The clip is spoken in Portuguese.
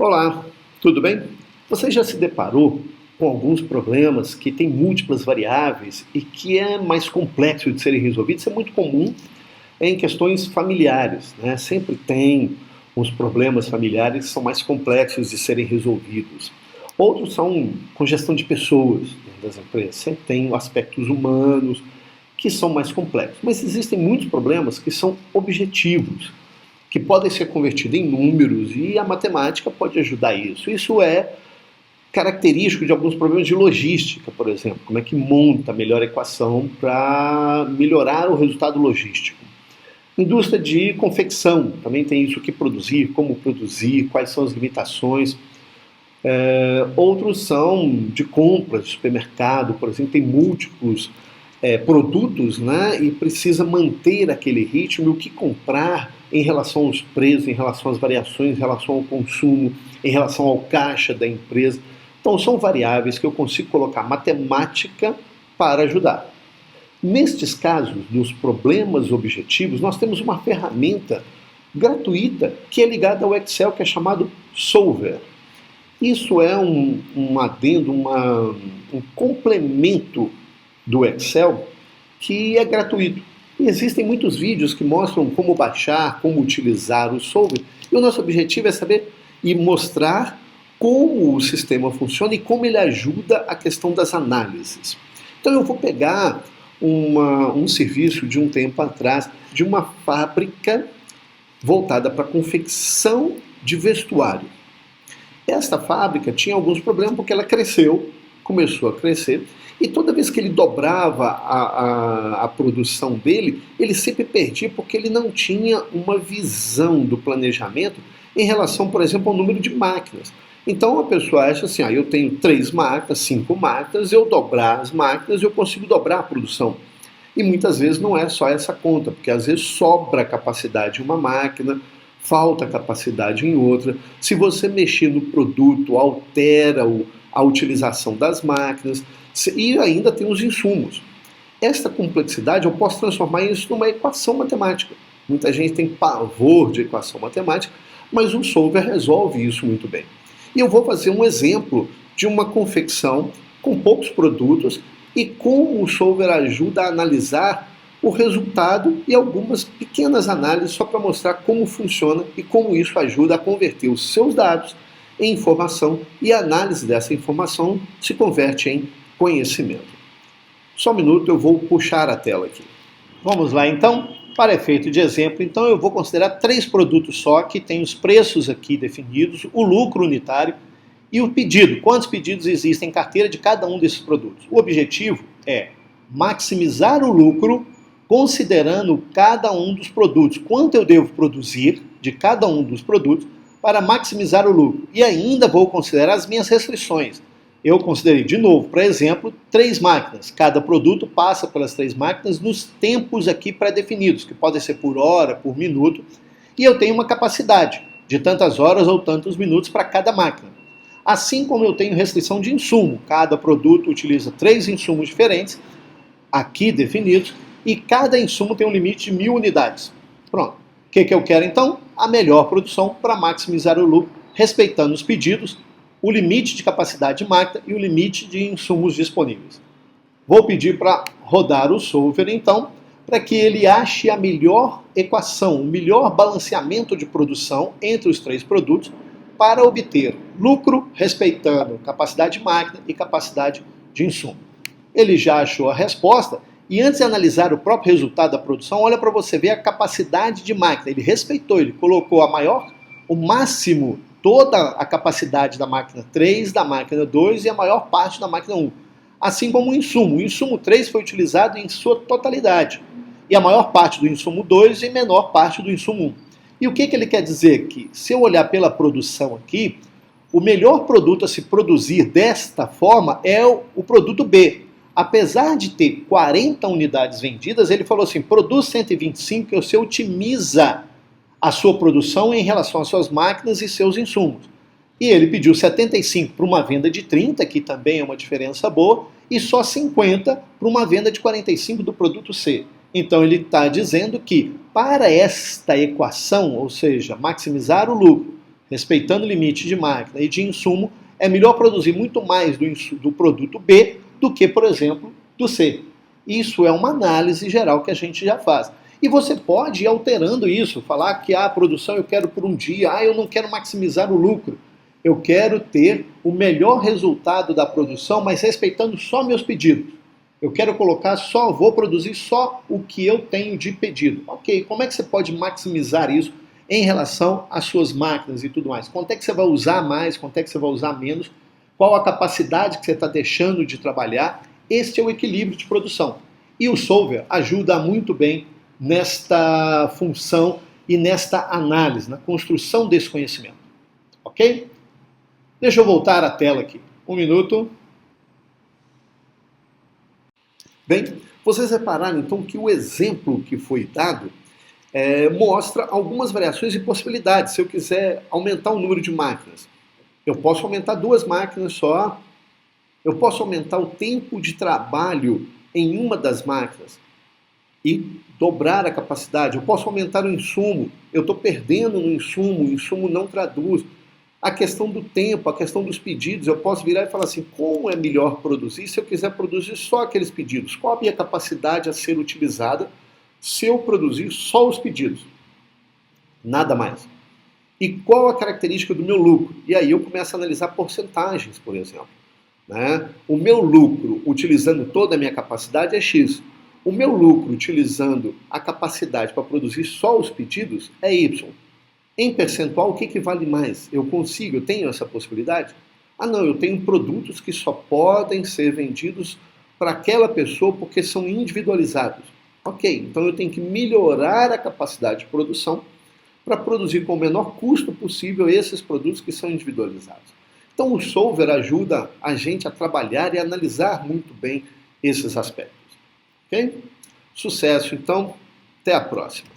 Olá, tudo bem? Você já se deparou com alguns problemas que têm múltiplas variáveis e que é mais complexo de serem resolvidos? Isso é muito comum em questões familiares, né? Sempre tem uns problemas familiares que são mais complexos de serem resolvidos. Outros são com gestão de pessoas dentro das empresas. Sempre tem aspectos humanos que são mais complexos. Mas existem muitos problemas que são objetivos, que podem ser convertidos em números e a matemática pode ajudar isso. Isso é característico de alguns problemas de logística, por exemplo. Como é que monta a melhor equação para melhorar o resultado logístico? Indústria de confecção, também tem isso, o que produzir, como produzir, quais são as limitações. Outros são de compras, de supermercado, por exemplo, tem múltiplos produtos, né, e precisa manter aquele ritmo, e o que comprar em relação aos preços, em relação às variações, em relação ao consumo, em relação ao caixa da empresa. Então são variáveis que eu consigo colocar matemática para ajudar. Nestes casos, dos problemas objetivos, nós temos uma ferramenta gratuita que é ligada ao Excel, que é chamado Solver. Isso é um adendo, um complemento do Excel que é gratuito. E existem muitos vídeos que mostram como baixar, como utilizar o Solver. E o nosso objetivo é saber e mostrar como o sistema funciona e como ele ajuda a questão das análises. Então eu vou pegar um serviço de um tempo atrás de uma fábrica voltada para confecção de vestuário. Esta fábrica tinha alguns problemas porque ela começou a crescer, e toda vez que ele dobrava a produção dele, ele sempre perdia porque ele não tinha uma visão do planejamento em relação, por exemplo, ao número de máquinas. Então a pessoa acha assim, eu tenho 3 máquinas, 5 máquinas, eu dobrar as máquinas, eu consigo dobrar a produção. E muitas vezes não é só essa conta, porque às vezes sobra capacidade em uma máquina, falta capacidade em outra. Se você mexer no produto, altera a utilização das máquinas, e ainda tem os insumos. Esta complexidade eu posso transformar isso numa equação matemática. Muita gente tem pavor de equação matemática, mas o Solver resolve isso muito bem. E eu vou fazer um exemplo de uma confecção com poucos produtos e como o Solver ajuda a analisar o resultado e algumas pequenas análises só para mostrar como funciona e como isso ajuda a converter os seus dados em informação, e a análise dessa informação se converte em conhecimento. Só um minuto, eu vou puxar a tela aqui. Vamos lá então, para efeito de exemplo, então eu vou considerar 3 produtos só, que tem os preços aqui definidos, o lucro unitário e o pedido. Quantos pedidos existem em carteira de cada um desses produtos? O objetivo é maximizar o lucro considerando cada um dos produtos. Quanto eu devo produzir de cada um dos produtos para maximizar o lucro. E ainda vou considerar as minhas restrições. Eu considerei, de novo, por exemplo, 3 máquinas. Cada produto passa pelas 3 máquinas nos tempos aqui pré-definidos, que podem ser por hora, por minuto, e eu tenho uma capacidade de tantas horas ou tantos minutos para cada máquina. Assim como eu tenho restrição de insumo, cada produto utiliza 3 insumos diferentes, aqui definidos, e cada insumo tem um limite de 1000 unidades. Pronto. O que eu quero então? A melhor produção para maximizar o lucro, respeitando os pedidos, o limite de capacidade de máquina e o limite de insumos disponíveis. Vou pedir para rodar o Solver então, para que ele ache a melhor equação, o melhor balanceamento de produção entre os 3 produtos para obter lucro respeitando capacidade de máquina e capacidade de insumo. Ele já achou a resposta. E antes de analisar o próprio resultado da produção, olha para você ver a capacidade de máquina. Ele respeitou, ele colocou o máximo, toda a capacidade da máquina 3, da máquina 2 e a maior parte da máquina 1. Assim como o insumo. O insumo 3 foi utilizado em sua totalidade. E a maior parte do insumo 2 e a menor parte do insumo 1. E o que ele quer dizer aqui? Se eu olhar pela produção aqui, o melhor produto a se produzir desta forma é o produto B. Apesar de ter 40 unidades vendidas, ele falou assim, produz 125 que você otimiza a sua produção em relação às suas máquinas e seus insumos. E ele pediu 75 para uma venda de 30, que também é uma diferença boa, e só 50 para uma venda de 45 do produto C. Então ele está dizendo que para esta equação, ou seja, maximizar o lucro, respeitando o limite de máquina e de insumo, é melhor produzir muito mais do produto B do que, por exemplo, do C. Isso é uma análise geral que a gente já faz. E você pode ir alterando isso, falar que a produção eu quero por um dia, eu não quero maximizar o lucro. Eu quero ter o melhor resultado da produção, mas respeitando só meus pedidos. Eu quero colocar vou produzir só o que eu tenho de pedido. Ok, como é que você pode maximizar isso em relação às suas máquinas e tudo mais? Quanto é que você vai usar mais, quanto é que você vai usar menos? Qual a capacidade que você está deixando de trabalhar? Este é o equilíbrio de produção. E o Solver ajuda muito bem nesta função e nesta análise, na construção desse conhecimento. Ok? Deixa eu voltar à tela aqui. Um minuto. Bem, vocês repararam então que o exemplo que foi dado mostra algumas variações e possibilidades. Se eu quiser aumentar o número de máquinas, eu posso aumentar 2 máquinas só, eu posso aumentar o tempo de trabalho em uma das máquinas e dobrar a capacidade, eu posso aumentar o insumo, eu estou perdendo no insumo, o insumo não traduz. A questão do tempo, a questão dos pedidos, eu posso virar e falar assim, como é melhor produzir se eu quiser produzir só aqueles pedidos? Qual a minha capacidade a ser utilizada se eu produzir só os pedidos? Nada mais. E qual a característica do meu lucro? E aí eu começo a analisar porcentagens, por exemplo. Né? O meu lucro, utilizando toda a minha capacidade, é X. O meu lucro, utilizando a capacidade para produzir só os pedidos, é Y. Em percentual, o que vale mais? Eu tenho essa possibilidade? Ah não, eu tenho produtos que só podem ser vendidos para aquela pessoa porque são individualizados. Ok, então eu tenho que melhorar a capacidade de produção para produzir com o menor custo possível esses produtos que são individualizados. Então o Solver ajuda a gente a trabalhar e a analisar muito bem esses aspectos. Ok? Sucesso, então. Até a próxima.